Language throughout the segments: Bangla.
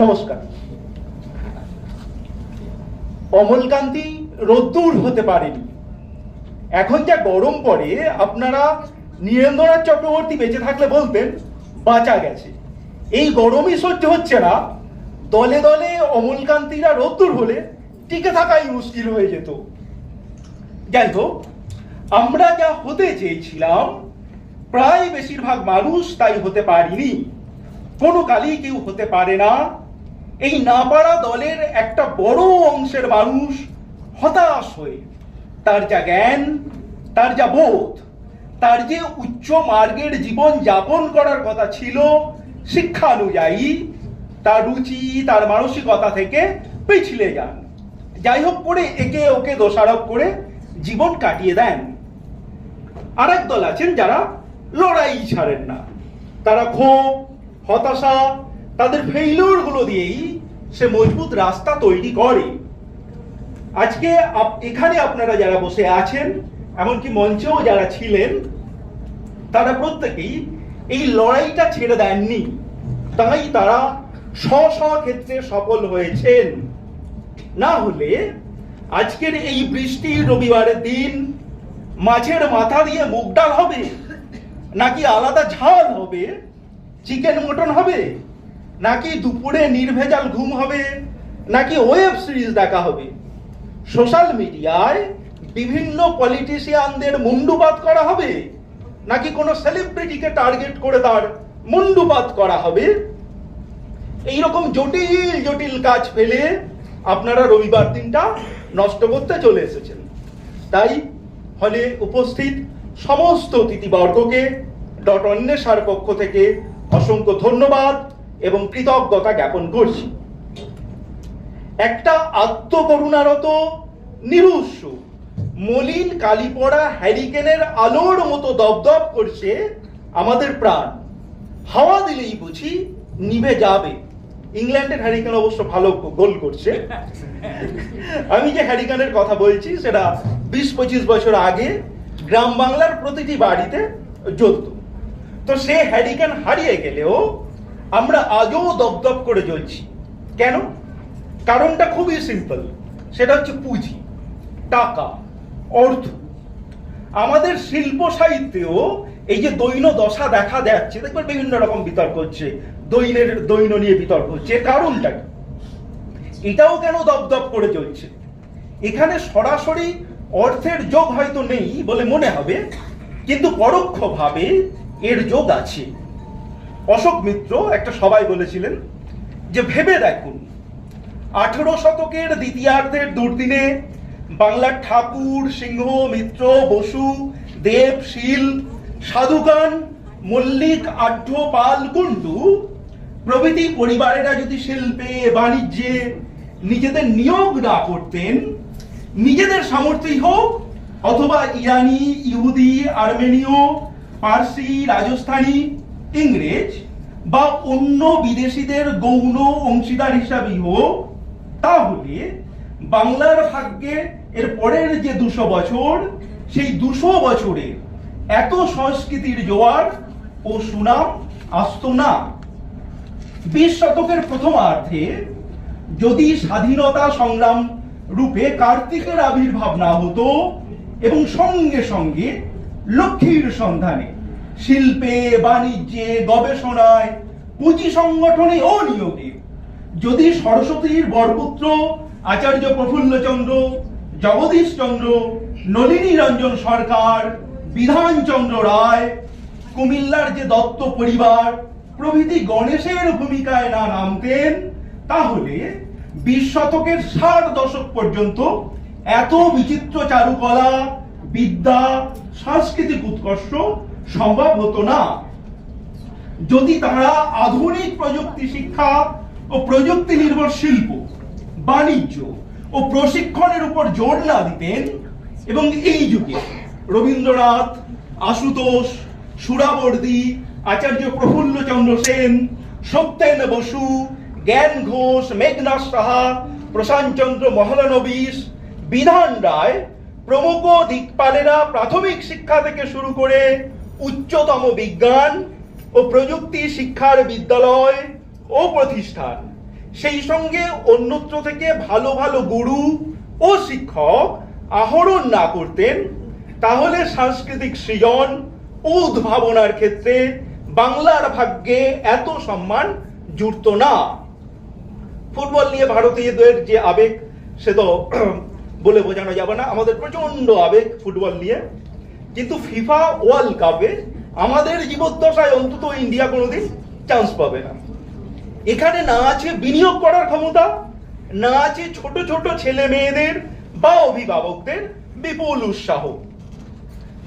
নমস্কার। অমলকান্তি রোদ্দুর হতে পারেনি। এখন যা গরম পড়ে, আপনারা নীরেন্দ্রনাথ চক্রবর্তী বেঁচে থাকলে বলতেন বাঁচা গেছে। এই গরমই সহ্য হচ্ছে না, দলে দলে অমলকান্তিরা রোদ্দুর হলে টিকে থাকাই মুশকিল হয়ে যেত। যাই হোক, আমরা যা হতে চেয়েছিলাম প্রায় বেশিরভাগ মানুষ তাই হতে পারিনি। কোনো কালই কেউ হতে পারে না। এই না পারা দলের একটা বড় অংশের মানুষ হতাশ হয়ে তার যা জ্ঞান, তার যা বোধ, তার যে উচ্চ মার্গের জীবন যাপন করার কথা ছিল শিক্ষানুযায়ী, তার রুচি, তার মানসিকতা থেকে পিছলে যান। যাই হোক করে একে ওকে দোষারোপ করে জীবন কাটিয়ে দেন। আরেক দল আছেন যারা লড়াই ছাড়েন না। তারা ক্ষোভ, হতাশা, তাদের ফেইলিওর গুলো দিয়েই সে মজবুত রাস্তা তৈরি করে। আজকে এখানে আপনারা যারা বসে আছেন, এমনকি মঞ্চেও যারা ছিলেন, তারা প্রত্যেকেই এই লড়াইটা ছেড়ে দেননি। তাই তারা স্ব ক্ষেত্রে সফল হয়েছেন। না হলে আজকের এই বৃষ্টির রবিবারের দিন মাছের মাথা দিয়ে মুগ ডাল হবে, নাকি আলাদা ঝাল হবে, চিকেন মটন হবে, নাকি দুপুরে নির্ভেজাল ঘুম হবে, নাকি ওয়েব সিরিজ দেখা হবে, সোশ্যাল মিডিয়ায় বিভিন্ন পলিটিশিয়ানদের মুন্ডুপাত করা হবে, নাকি কোনো সেলিব্রিটিকে টার্গেট করে তার মুন্ডুপাত করা হবে, এইরকম জটিল জটিল কাজ ফেলে আপনারা রবিবার দিনটা নষ্ট করতে চলে এসেছেন। তাই হলে উপস্থিত সমস্ত অতিথিবর্গকে অন্বেষার পক্ষ থেকে অসংখ্য ধন্যবাদ এবং কৃতজ্ঞতা জ্ঞাপন করছি। একটা আত্মকরুণারত নিরুৎস মলিন কালিপড়া হ্যারিকেনের আলোর মতো দপদপ করছে আমাদের প্রাণ। হাওয়া দিলেই বুঝি নিভে যাবে। ইংল্যান্ডের হ্যারিকেন অবশ্য ভালো গোল করছে। আমি যে হ্যারিকেনের কথা বলছি সেটা 20-25 বছর আগে গ্রাম বাংলার প্রতিটি বাড়িতে জ্বলত। তো সে হ্যারিকেন হারিয়ে গেলেও আমরা আজও দপদপ করে জ্বলছি। কেন? কারণটা খুবই সিম্পল, সেটা হচ্ছে পুঁজি, টাকা, অর্থ। আমাদের শিল্প সাহিত্যেও এই যে দৈন দশা দেখা যাচ্ছে, দেখবেন বিভিন্ন রকম বিতর্ক হচ্ছে, দৈন নিয়ে বিতর্ক হচ্ছে। কারণটা কি? এটাও কেন দপদপ করে চলছে? এখানে সরাসরি অর্থের যোগ হয়তো নেই বলে মনে হবে, কিন্তু পরোক্ষভাবে এর যোগ আছে। অশোক মিত্র একটা সভায় বলেছিলেন যে ভেবে দেখুন, 18 শতকের দ্বিতীয়ার্ধের দুর্দিনে বাংলার ঠাকুর, সিংহ, মিত্র, বসু, দেব, শীল, সাধুকান, মল্লিক, আঢ্য, পাল, কুণ্ডু প্রভৃতি পরিবারেরা যদি শিল্পে, বাণিজ্যে নিজেদের নিয়োগ না করতেন, নিজেদের সামর্থ্যই হোক অথবা ইরানি, ইহুদি, আর্মেনীয়, পার্সি, রাজস্থানী, ইংরেজ বা অন্য বিদেশিদের গৌণ অংশীদার হিসাবেই হোক, তাহলে বাংলার ভাগ্যে এর পরের যে 200 বছর, সেই 200 বছরে এত সংস্কৃতির জোয়ার ও সুনাম আসতো না। 20 শতকের প্রথমার্ধে যদি স্বাধীনতা সংগ্রাম রূপে কার্তিকের আবির্ভাব না হতো এবং সঙ্গে সঙ্গে লক্ষ্মীর সন্ধানে শিল্পে, বাণিজ্যে, গবেষণায়, পুঁজি সংগঠনে ও নিয়োগে যদি সরস্বতীর বরপুত্র আচার্য প্রফুল্লচন্দ্র, জগদীশচন্দ্র, নলিনী রঞ্জন সরকার, বিধানচন্দ্র রায়, কুমিল্লার যে দত্ত পরিবার প্রভৃতি গণেশের ভূমিকায় না নামতেন, তাহলে 20 শতকের 60 দশক পর্যন্ত এত বিচিত্র চারুকলা, বিদ্যা, সাংস্কৃতিক উৎকর্ষ সম্ভব হতো না। যদি তারা আধুনিক প্রযুক্তি শিক্ষা ও প্রযুক্তি নির্ভর শিল্প, বাণিজ্য ও প্রশিক্ষণের উপর জোর না দিতেন এবং এই যুগে রবীন্দ্রনাথ, আশুতোষ, সুরাবর্দী, আচার্য প্রফুল্লচন্দ্র সেন, সত্যেন বসু, জ্ঞান ঘোষ, মেঘনাথ সাহা, প্রশান্তচন্দ্র মহলানবিশ, বিধান রায় প্রমুখ দিকপালেরা প্রাথমিক শিক্ষা থেকে শুরু করে উচ্চতম বিজ্ঞান ও প্রযুক্তি শিক্ষার বিদ্যালয়, ও প্রতিষ্ঠান সেই সঙ্গে অন্যত্র থেকে ভালো ভালো গুরু ও শিক্ষক আহরণ না করতেন, তাহলে সাংস্কৃতিক সৃজন ও উদ্ভাবনার ক্ষেত্রে বাংলার ভাগ্যে এত সম্মান জুটত না। ফুটবল নিয়ে ভারতীয়দের যে আবেগ সে তো বলে বোঝানো যাবে না, আমাদের প্রচন্ড আবেগ ফুটবল নিয়ে। কিন্তু ফিফা ওয়ার্ল্ড কাপে আমাদের জীবদ্দশায় অন্তত ইন্ডিয়া কোনোদিন চান্স পাবে না। এখানে না আছে বিনিয়োগ করার ক্ষমতা, না আছে ছোট ছোট ছেলে মেয়েদের বা অভিভাবকদের বিপুল উৎসাহ।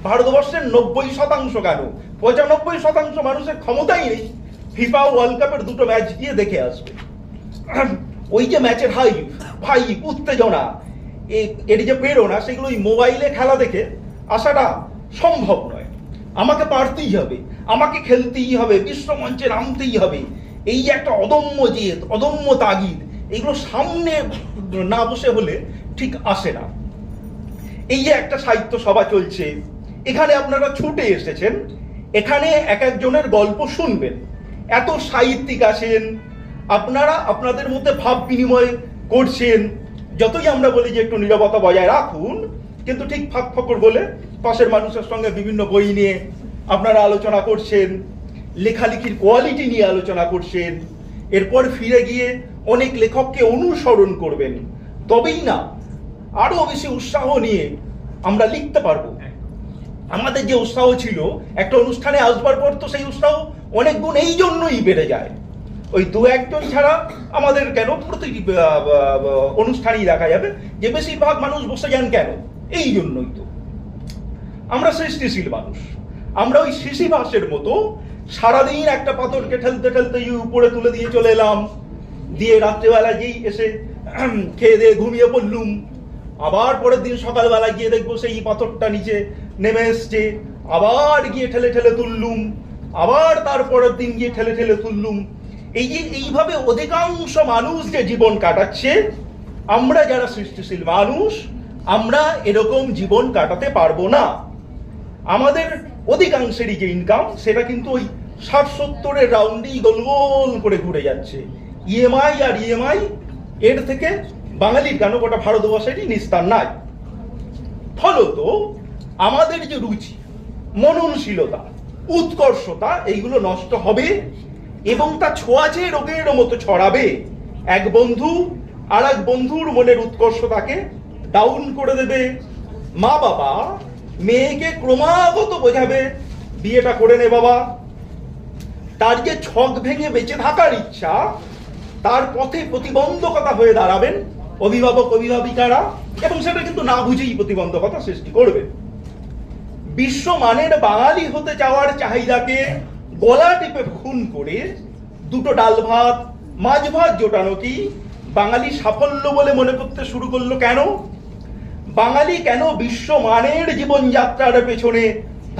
ভারতবর্ষের 90% কেন 95% মানুষের ক্ষমতাই নেই ফিফা ওয়ার্ল্ড কাপের দুটো ম্যাচ গিয়ে দেখে আসবে। ওই যে ম্যাচের ভাই উত্তেজনা, এর যে প্রেরণা, সেগুলো ওই মোবাইলে খেলা দেখে আসাটা সম্ভব নয়। আমাকে পারতেই হবে, আমাকে খেলতেই হবে, বিশ্বমঞ্চে নামতেই হবে, এই যে একটা অদম্য জেদ, অদম্য তাগিদ, এগুলো সামনে না বসে হলে ঠিক আসে না। এই যে একটা সাহিত্য সভা চলছে, এখানে আপনারা ছুটে এসেছেন, এখানে এক একজনের গল্প শুনবেন, এত সাহিত্যিক আছেন, আপনারা আপনাদের মধ্যে ভাব বিনিময় করছেন। যতই আমরা বলি যে একটু নীরবতা বজায় রাখুন, কিন্তু ঠিক ফাঁক ফকর বলে পাশের মানুষের সঙ্গে বিভিন্ন বই নিয়ে আপনারা আলোচনা করছেন, লেখালেখির কোয়ালিটি নিয়ে আলোচনা করছেন। এরপর ফিরে গিয়ে অনেক লেখককে অনুসরণ করবেন, তবেই না আরো বেশি উৎসাহ নিয়ে আমরা লিখতে পারবো। আমাদের যে উৎসাহ ছিল একটা অনুষ্ঠানে আসবার পর, তো সেই উৎসাহ অনেক গুণ এই জন্যই বেড়ে যায়। ওই দু একজন ছাড়া আমাদের কেন প্রতিটি অনুষ্ঠানেই দেখা যাবে যে বেশিরভাগ মানুষ বসে যান কেন, এই জন্যই তো। আমরা সৃষ্টিশীল মানুষ, আমরা ওই সিসিভাসের মতো সারাদিন একটা পাথরকে ঠেলতে ঠেলতে উপরে তুলে দিয়ে চলে এলাম, দিয়ে রাত্রেবেলা যেই এসে খেয়ে দিয়ে ঘুমিয়ে পড়লুম, আবার পরের দিন সকালবেলা গিয়ে দেখবো সেই পাথরটা নিচে নেমে এসছে, আবার গিয়ে ঠেলে ঠেলে তুললুম, আবার তারপরের দিন গিয়ে ঠেলে ঠেলে তুললুম। এই যে এইভাবে অধিকাংশ মানুষ যে জীবন কাটাচ্ছে, আমরা যারা সৃষ্টিশীল মানুষ, আমরা এরকম জীবন কাটাতে পারবো না। আমাদের অধিকাংশেরই যে ইনকাম, সেটা কিন্তু ওই 60-70-এর রাউন্ডেই গোল গোল করে ঘুরে যাচ্ছে। ইএমআই আর ইএমআই, এর থেকে বাঙালির কেন গোটা ভারতবর্ষেরই নিস্তার নাই। ফলত আমাদের যে রুচি, মননশীলতা, উৎকর্ষতা, এইগুলো নষ্ট হবে এবং তা ছোঁয়াচে রোগের মতো ছড়াবে। এক বন্ধু আর এক বন্ধুর মনের উৎকর্ষতাকে ডাউন করে দেবে। মা বাবা মেয়েকে ক্রমাগত বোঝাবে বিয়েটা করে নে বাবা। তার যে ছক ভেঙে বেঁচে থাকার ইচ্ছা, তার পথে প্রতিবন্ধকতা হয়ে দাঁড়াবেন অভিভাবক অভিভাবিকারা, এবং সেটা কিন্তু না বুঝেই প্রতিবন্ধকতা সৃষ্টি করবে। বিশ্বমানের বাঙালি হতে চাওয়ার চাহিদাকে গলা টিপে খুন করে দুটো ডাল ভাত মাছ ভাত জোটানো কি বাঙালি সাফল্য বলে মনে করতে শুরু করলো কেন? বাঙালি কেন বিশ্বমানের জীবনযাত্রার পেছনে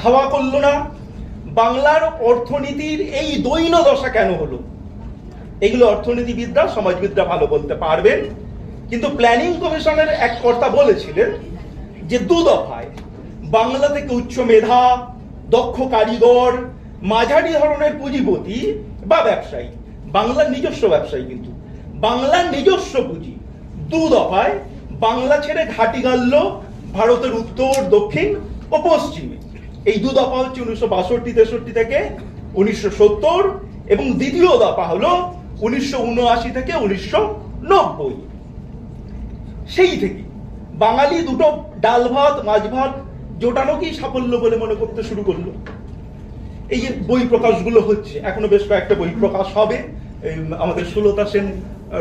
ধাওয়া করলো না? বাংলার অর্থনীতির এই দৈন্য দশা কেন হলো? এগুলো অর্থনীতিবিদরা, সমাজবিদরা ভালো বলতে পারবেন। কিন্তু প্ল্যানিং কমিশনের এক কর্তা বলেছিলেন যে 2 দফায় বাংলা থেকে উচ্চ মেধা, দক্ষ কারিগর, মাঝারি ধরনের পুঁজিপতি বা ব্যবসায়ী, বাংলার নিজস্ব ব্যবসায়ী, কিন্তু বাংলার নিজস্ব পুঁজি 2 দফায় বাংলা ছেড়ে ঘাঁটি গাড়ল ভারতের উত্তর, দক্ষিণ ও পশ্চিমে। এই 2 দফা হচ্ছে 1962-63 থেকে 1970, এবং দ্বিতীয় দফা হলো 1979 থেকে 1990। সেই থেকে বাঙালি দুটো ডাল ভাত মাছ ভাত জোটানো কি সাফল্য বলে মনে করতে শুরু করলো। এই যে বই প্রকাশগুলো হচ্ছে, এখনো বেশ কয়েকটা বই প্রকাশ হবে। আমাদের সুলতা সেন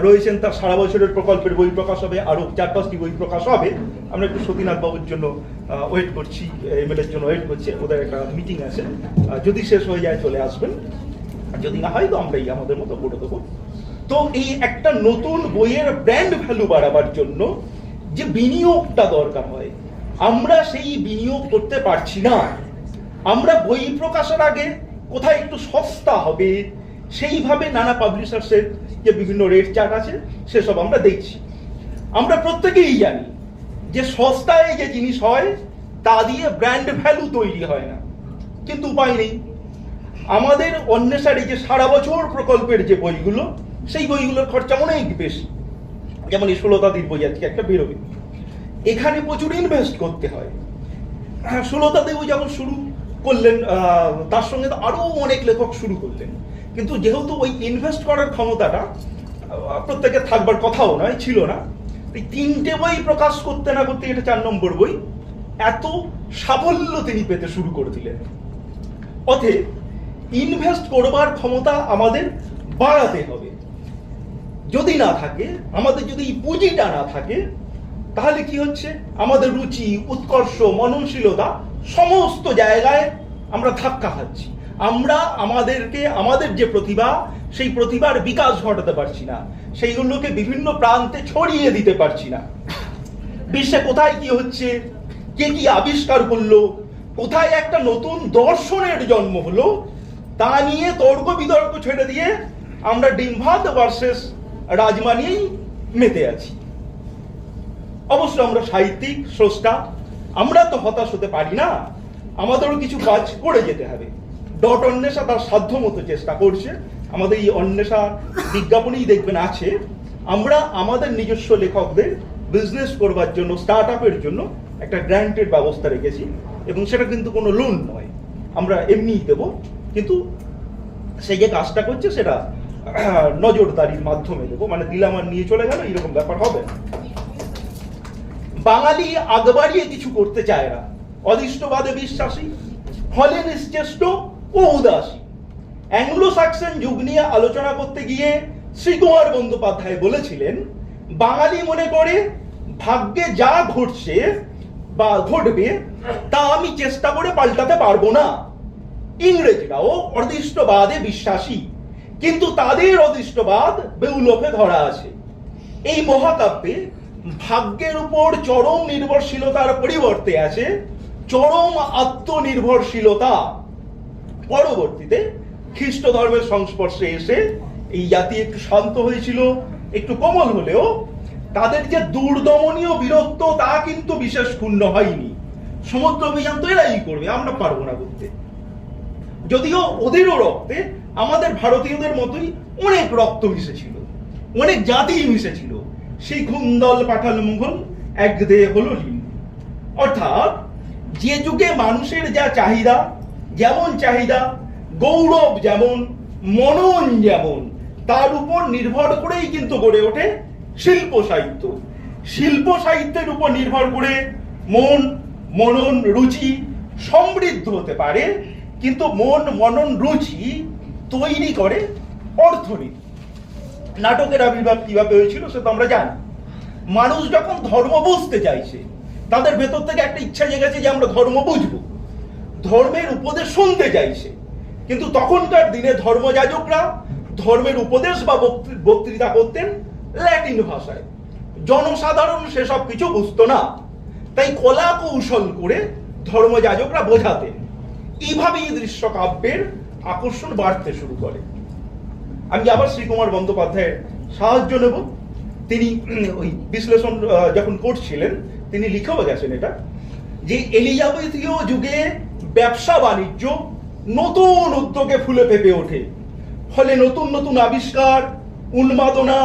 রয়েছেন, তার সারা বছরের প্রকল্পের বই প্রকাশ হবে, আরো 4-5টি বই প্রকাশ হবে। আমরা একটু সতীনাথ বাবুর জন্য ওয়েট করছি, এমএলএর জন্য ওয়েট করছি, ওদের একটা মিটিং আছে, যদি শেষ হয়ে যায় চলে আসবেন, যদি না হয় তো আমরাই আমাদের মতো করে দেবো। তো এই একটা নতুন বইয়ের ব্র্যান্ড ভ্যালু বাড়াবার জন্য যে বিনিয়োগটা দরকার হয়, আমরা সেই বিনিয়োগ করতে পারছি না। আমরা বই প্রকাশের আগে কোথায় একটু সস্তা হবে সেইভাবে নানা পাবলিশার্সের যে বিভিন্ন রেট চার্ট আছে সেসব আমরা দেখছি। আমরা প্রত্যেকেই জানি যে সস্তায় যে জিনিস হয় তা দিয়ে ব্র্যান্ড ভ্যালু তৈরি হয় না, কিন্তু উপায় নেই। আমাদের অন্বেষার এই যে সারা বছর প্রকল্পের যে বইগুলো, সেই বইগুলোর খরচা অনেক বেশি। যেমন এই 16তাদির বই আজকে একটা বেরোবে, এখানে প্রচুর ইনভেস্ট করতে হয়। 16তাদি বই যখন শুরু করলেন, তার সঙ্গে তো আরো অনেক লেখক শুরু করলেন, কিন্তু যেহেতু ওই ইনভেস্ট করার ক্ষমতাটা প্রত্যেকের থাকবার কথাও নয়, ছিল না, এই 3টে বই প্রকাশ করতে না করতে এটা 4 নম্বর বই, এত সাফল্য তিনি পেতে শুরু করে দিলেন। অতএব ইনভেস্ট করবার ক্ষমতা আমাদের বাড়াতে হবে। যদি না থাকে, আমাদের যদি এই পুঁজিটা না থাকে, তাহলে কি হচ্ছে, আমাদের রুচি, উৎকর্ষ, মননশীলতা সমস্ত জায়গায় আমরা ধাক্কা খাচ্ছি। আমরা আমাদের যে প্রতিভা, সেই প্রতিভার বিকাশ ঘটাতে পারছি না, সেইগুলোকে বিভিন্ন প্রান্তে ছড়িয়ে দিতে পারছি না। বিশ্বে কোথায় কি হচ্ছে, কে কি আবিষ্কার করলো, কোথায় একটা নতুন দর্শনের জন্ম হলো, তা নিয়ে তর্ক বিতর্ক ছেড়ে দিয়ে আমরা ডিম ভাত ভার্সেস রাজমা নিয়েই মেতে আছি। অবশ্য আমরা সাহিত্যিক, স্রষ্টা, আমরা তো হতাশ হতে পারি না, আমাদেরও কিছু কাজ করে যেতে হবে। অন্বেষা তার সাধ্য মতো চেষ্টা করছে। আমাদের এই অন্বেষা বিজ্ঞাপনেই দেখবেন আছে, আমরা আমাদের নিজস্ব লেখকদের বিজনেস করবার জন্য, স্টার্ট আপের জন্য একটা গ্র্যান্টের ব্যবস্থা রেখেছি, এবং সেটা কিন্তু কোনো লোন নয়, আমরা এমনিই দেবো, কিন্তু সে যে কাজটা করছে সেটা নজরদারির মাধ্যমে দেবো, মানে দিলাম আর নিয়ে চলে গেল এরকম ব্যাপার হবে না। বাঙালি আগ বাড়িয়ে কিছু করতে চায় না, অদৃষ্টবাদে বিশ্বাসী, ফলে নিশ্চেষ্ট ও উদাসী। অ্যাংলো সাকসন যুগ নিয়ে আলোচনা করতে গিয়ে শ্রীকুমার বন্দ্যোপাধ্যায় বলেছিলেন, বাঙালি মনে করে ভাগ্যে যা ঘটছে বা ঘটবে তা আমি চেষ্টা করে পাল্টাতে পারবো না। ইংরেজরাও অদৃষ্টবাদে বিশ্বাসী, কিন্তু তাদের অদৃষ্টবাদ বেউলফে ধরা আছে। এই মহাকাব্যে ভাগ্যের উপর চরম নির্ভরশীলতার পরিবর্তে আছে চরম আত্মনির্ভরশীলতা। পরবর্তীতে খ্রিস্ট ধর্মের সংস্পর্শে এসে এই জাতি একটু শান্ত হয়েছিল, একটু কোমল হলেও তাদের যে দুর্দমনীয় বিরক্ত তা কিন্তু বিশেষ ক্ষুণ্ণ হয়নি। সমুদ্র অভিযান তো এরাই করবে, আমরা পারবো না করতে। যদিও ওদেরও রক্তে আমাদের ভারতীয়দের মতোই অনেক রক্ত মিশেছিল, অনেক জাতি মিশেছিল। সেই খুন্দল পাঠাল মুঘল এক দেহে হলো লীন। অর্থাৎ যে যুগে মানুষের যা চাহিদা, যেমন চাহিদা, গৌরব যেমন, মনন যেমন, তার উপর নির্ভর করেই কিন্তু গড়ে ওঠে শিল্প সাহিত্য। শিল্প সাহিত্যের উপর নির্ভর করে মন, মনন, রুচি সমৃদ্ধ হতে পারে, কিন্তু মন, মনন, রুচি তৈরি করে অর্থনীতি। নাটকের আবির্ভাব কিভাবে হয়েছিল সে তো আমরা জানি। মানুষ যখন ধর্ম বুঝতে চাইছে, তাদের ভেতর থেকে একটা ইচ্ছা জেগেছে যে আমরা ধর্ম বুঝবো, ধর্মের উপদেশ শুনতে চাইছে। কিন্তু তখনকার দিনে ধর্মযাজকরা ধর্মের উপদেশ বা বক্তৃতা করতেন ল্যাটিন ভাষায়, জনসাধারণ সেসব কিছু বুঝতো না, তাই কলা কৌশল করে ধর্মযাজকরা বোঝাতেন। এইভাবেই দৃশ্যকাব্যের আকর্ষণ বাড়তে শুরু করে। আমি আবার শ্রীকুমার বন্দ্যোপাধ্যায়ের সাহায্য নেব। তিনি ওই বিশ্লেষণ যখন করছিলেন, তিনি লিখেও গেছেন এটা, যে এলিজাবেথীয় যুগে ব্যবসা বাণিজ্য নতুন উদ্যোগে ফুলে ফেপে ওঠে, ফলে নতুন নতুন আবিষ্কার, উন্মাদনা,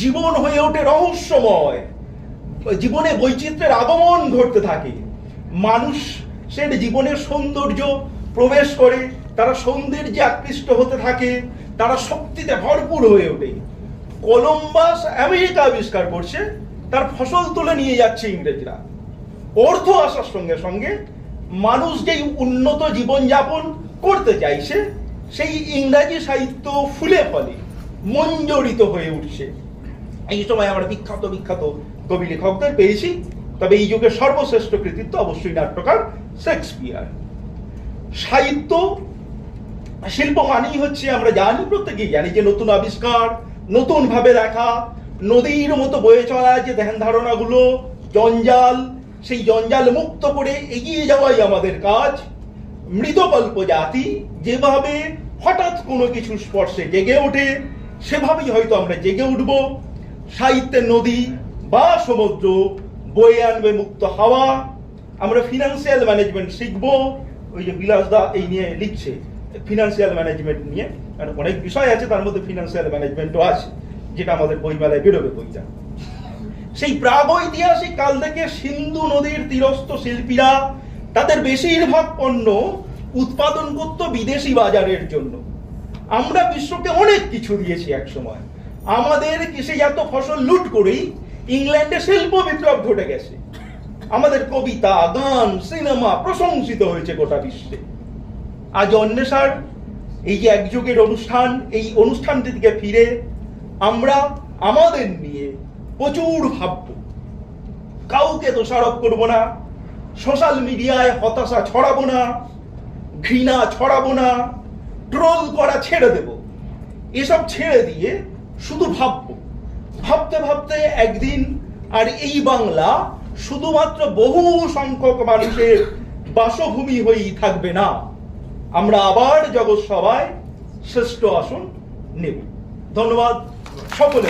জীবন হয়ে ওঠে রহস্যময়, জীবনে বৈচিত্র্যের আগমন ঘটতে থাকে। মানুষের জীবনের সৌন্দর্য প্রবেশ করে, তারা সৌন্দর্যে আকৃষ্ট হতে থাকে, তারা শক্তিতে ভরপুর হয়ে ওঠে। কলম্বাস আমেরিকা আবিষ্কার করছে, তার ফসল তুলে নিয়ে যাচ্ছে ইংরেজরা। অর্থ আসার সঙ্গে সঙ্গে মানুষ যেই উন্নত জীবনযাপন করতে চাইছে, সেই ইংরাজি সাহিত্য ফুলে ফলে মঞ্জরিত হয়ে উঠছে। এই সময় আমরা বিখ্যাত বিখ্যাত কবি লেখকদের পেয়েছি, তবে এই যুগের সর্বশ্রেষ্ঠ কৃতিত্ব অবশ্যই নাট্যকার শেক্সপিয়ার। সাহিত্য, শিল্প মানেই হচ্ছে, আমরা জানি, প্রত্যেকেই জানি যে নতুন আবিষ্কার, নতুন ভাবে দেখা, নদীর মতো বয়ে চলা যে ধ্যান ধারণাগুলো, জঞ্জাল, সেই জঞ্জাল মুক্ত করে এগিয়ে যাওয়াই আমাদের কাজ। মৃতকল্প জাতি যেভাবে হঠাৎ কোনো কিছু স্পর্শে জেগে ওঠে, সেভাবেই হয়তো আমরা জেগে উঠব। সাহিত্যের নদী বা সমুদ্র বয়ে আনবে মুক্ত হাওয়া। আমরা ফিনান্সিয়াল ম্যানেজমেন্ট শিখবো, ওই যে বিলাসদা এই নিয়ে লিখছে, ফিনান্সিয়াল ম্যানেজমেন্ট নিয়ে, কারণ অনেক বিষয় আছে তার মধ্যে ফিনান্সিয়াল ম্যানেজমেন্টও আছে, যেটা আমাদের বইমেলায় বেরোবে বইটা। সেই প্রাগৈতিহাসিক কাল থেকে সিন্ধু নদীর তীরস্থ শিল্পীরা তাদের বেশিরভাগ পণ্য উৎপাদন করত বিদেশি বাজারের জন্য। আমরা বিশ্বকে অনেক কিছু দিয়েছি এক সময়, আমাদের কৃষিজাত ফসল লুট করেই ইংল্যান্ডে শিল্প বিপ্লব ঘটে গেছে। আমাদের কবিতা, গান, সিনেমা প্রশংসিত হয়েছে গোটা বিশ্বে। আজ অন্বেষার এই যে একযুগের অনুষ্ঠান, এই অনুষ্ঠানটি থেকে ফিরে আমরা আমাদের নিয়ে প্রচুর ভাবব, কাউকে দোষারোপ করব না, সোশ্যাল মিডিয়ায় হতাশা ছড়াবো না, ঘৃণা ছড়াবো না, ট্রোল করা ছেড়ে দেব। এসব ছেড়ে দিয়ে শুধু ভাববো, ভাবতে ভাবতে একদিন আর এই বাংলা শুধুমাত্র বহু সংখ্যক মানুষের বাসভূমি হয়েই থাকবে না, আমরা আবার জগৎ সভায় শ্রেষ্ঠ আসন নেব। ধন্যবাদ সকলে।